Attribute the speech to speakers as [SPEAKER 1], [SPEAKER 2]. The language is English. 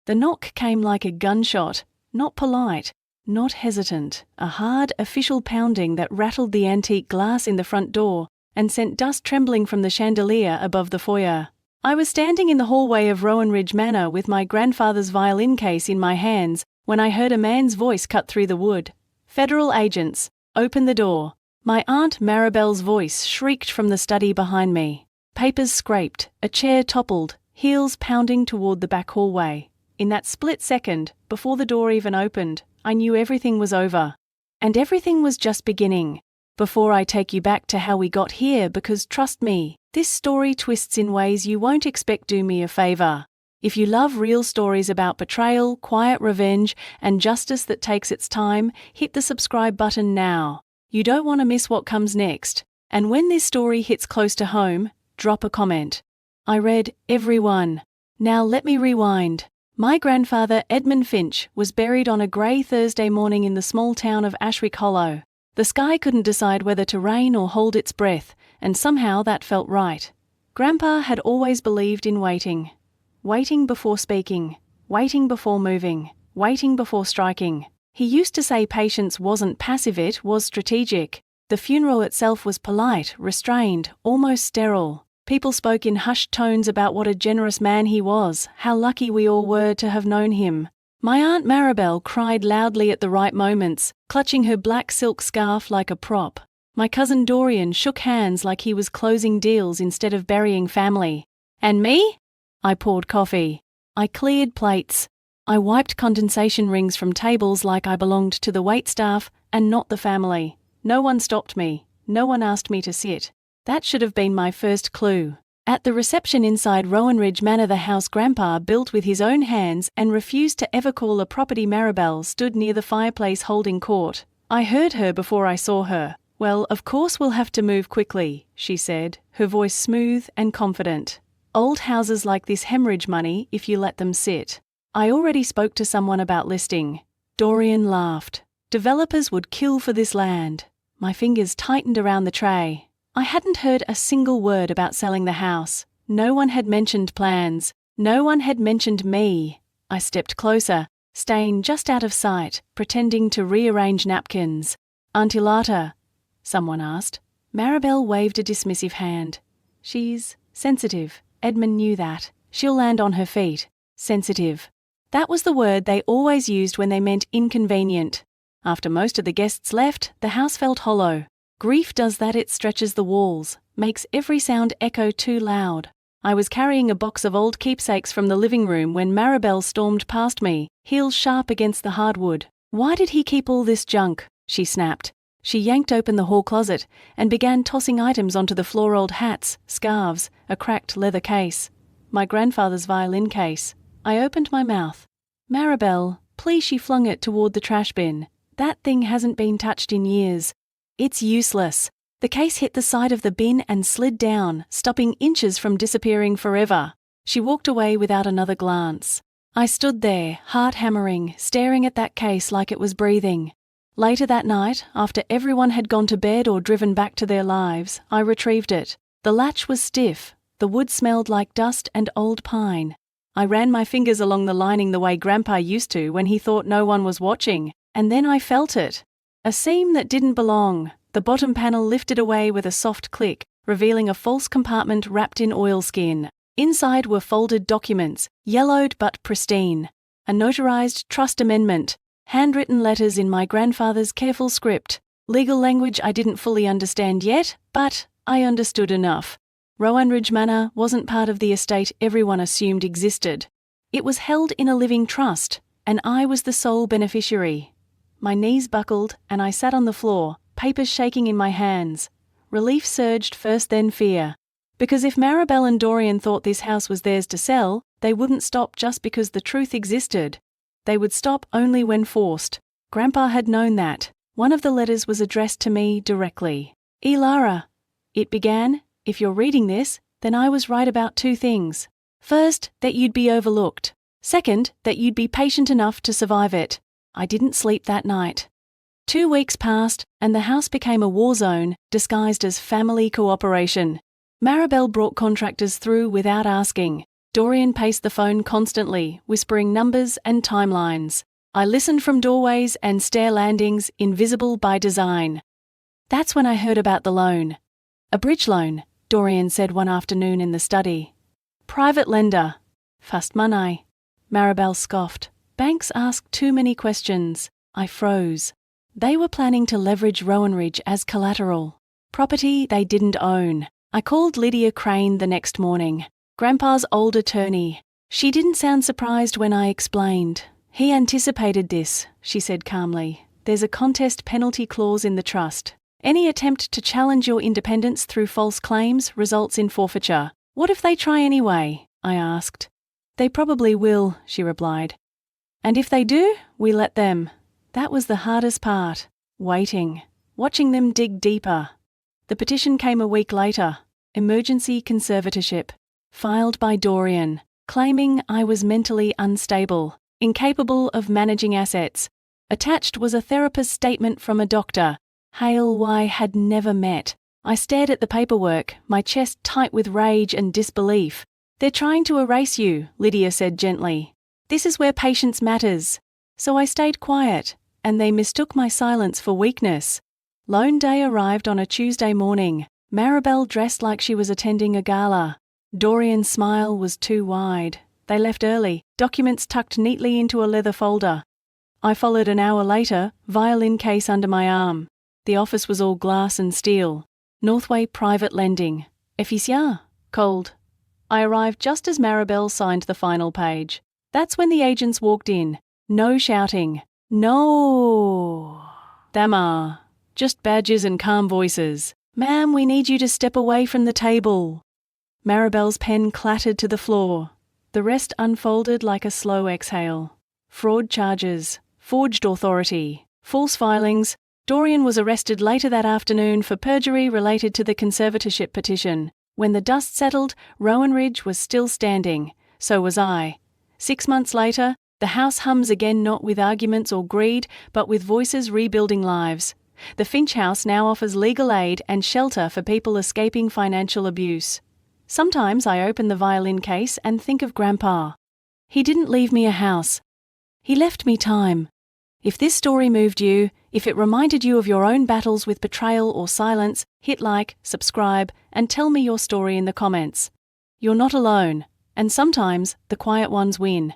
[SPEAKER 1] The knock came like a gunshot, not polite, not hesitant, a hard, official pounding that rattled the antique glass in the front door and sent dust trembling from the chandelier above the foyer. I was standing in the hallway of Rowan Ridge Manor with my grandfather's violin case in my hands when I heard a man's voice cut through the wood. "Federal agents, open the door." My Aunt Maribel's voice shrieked from the study behind me. Papers scraped, a chair toppled, heels pounding toward the back hallway. In that split second, before the door even opened, I knew everything was over. And everything was just beginning. Before I take you back to how we got here, because trust me, this story twists in ways you won't expect. Do me a favor. If you love real stories about betrayal, quiet revenge, and justice that takes its time, hit the subscribe button now. You don't want to miss what comes next. And when this story hits close to home, drop a comment. I read every one. Now let me rewind. My grandfather, Edmund Finch, was buried on a grey Thursday morning in the small town of Ashwick Hollow. The sky couldn't decide whether to rain or hold its breath, and somehow that felt right. Grandpa had always believed in waiting. Waiting before speaking, waiting before moving, waiting before striking. He used to say patience wasn't passive, it was strategic. The funeral itself was polite, restrained, almost sterile. People spoke in hushed tones about what a generous man he was, how lucky we all were to have known him. My Aunt Maribel cried loudly at the right moments, clutching her black silk scarf like a prop. My cousin Dorian shook hands like he was closing deals instead of burying family. And me? I poured coffee. I cleared plates. I wiped condensation rings from tables like I belonged to the waitstaff and not the family. No one stopped me. No one asked me to sit. That should have been my first clue. At the reception inside Rowan Ridge Manor, the house Grandpa built with his own hands and refused to ever call a property, Maribel stood near the fireplace holding court. I heard her before I saw her. "Well, of course we'll have to move quickly," she said, her voice smooth and confident. "Old houses like this hemorrhage money if you let them sit. I already spoke to someone about listing." Dorian laughed. "Developers would kill for this land." My fingers tightened around the tray. I hadn't heard a single word about selling the house. No one had mentioned plans. No one had mentioned me. I stepped closer, staying just out of sight, pretending to rearrange napkins. "Auntie Lata?" someone asked. Maribel waved a dismissive hand. "She's sensitive." Edmund knew that. "She'll land on her feet." Sensitive. That was the word they always used when they meant inconvenient. After most of the guests left, the house felt hollow. Grief does that, it stretches the walls, makes every sound echo too loud. I was carrying a box of old keepsakes from the living room when Maribel stormed past me, heels sharp against the hardwood. "Why did he keep all this junk?" she snapped. She yanked open the hall closet and began tossing items onto the floor: old hats, scarves, a cracked leather case. My grandfather's violin case. I opened my mouth. "Maribel, please," she flung it toward the trash bin. "That thing hasn't been touched in years. It's useless." The case hit the side of the bin and slid down, stopping inches from disappearing forever. She walked away without another glance. I stood there, heart hammering, staring at that case like it was breathing. Later that night, after everyone had gone to bed or driven back to their lives, I retrieved it. The latch was stiff. The wood smelled like dust and old pine. I ran my fingers along the lining the way Grandpa used to when he thought no one was watching, and then I felt it. A seam that didn't belong. The bottom panel lifted away with a soft click, revealing a false compartment wrapped in oilskin. Inside were folded documents, yellowed but pristine. A notarized trust amendment. Handwritten letters in my grandfather's careful script. Legal language I didn't fully understand yet, but I understood enough. Rowan Ridge Manor wasn't part of the estate everyone assumed existed. It was held in a living trust, and I was the sole beneficiary. My knees buckled, and I sat on the floor, papers shaking in my hands. Relief surged first, then fear. Because if Maribel and Dorian thought this house was theirs to sell, they wouldn't stop just because the truth existed. They would stop only when forced. Grandpa had known that. One of the letters was addressed to me directly. "Elara," it began, "if you're reading this, then I was right about two things. First, that you'd be overlooked. Second, that you'd be patient enough to survive it." I didn't sleep that night. 2 weeks passed, and the house became a war zone, disguised as family cooperation. Maribel brought contractors through without asking. Dorian paced the phone constantly, whispering numbers and timelines. I listened from doorways and stair landings, invisible by design. That's when I heard about the loan. A bridge loan, Dorian said one afternoon in the study. Private lender. Fast money. Maribel scoffed. Banks ask too many questions. I froze. They were planning to leverage Rowanridge as collateral. Property they didn't own. I called Lydia Crane the next morning, Grandpa's old attorney. She didn't sound surprised when I explained. He anticipated this, she said calmly. There's a contest penalty clause in the trust. Any attempt to challenge your independence through false claims results in forfeiture. What if they try anyway? I asked. They probably will, she replied. And if they do, we let them. That was the hardest part. Waiting. Watching them dig deeper. The petition came a week later. Emergency conservatorship. Filed by Dorian, claiming I was mentally unstable, incapable of managing assets. Attached was a therapist's statement from a doctor. Hale Y had never met. I stared at the paperwork, my chest tight with rage and disbelief. They're trying to erase you, Lydia said gently. This is where patience matters. So I stayed quiet, and they mistook my silence for weakness. Loan day arrived on a Tuesday morning. Maribel dressed like she was attending a gala. Dorian's smile was too wide. They left early, documents tucked neatly into a leather folder. I followed an hour later, violin case under my arm. The office was all glass and steel. Northway Private Lending. Efficient. Cold. I arrived just as Maribel signed the final page. That's when the agents walked in. No shouting. No. Thamar. Just badges and calm voices. Ma'am, we need you to step away from the table. Maribel's pen clattered to the floor. The rest unfolded like a slow exhale. Fraud charges. Forged authority. False filings. Dorian was arrested later that afternoon for perjury related to the conservatorship petition. When the dust settled, Rowanridge was still standing. So was I. 6 months later, the house hums again, not with arguments or greed, but with voices rebuilding lives. The Finch House now offers legal aid and shelter for people escaping financial abuse. Sometimes I open the violin case and think of Grandpa. He didn't leave me a house. He left me time. If this story moved you, if it reminded you of your own battles with betrayal or silence, hit like, subscribe, and tell me your story in the comments. You're not alone, and sometimes the quiet ones win.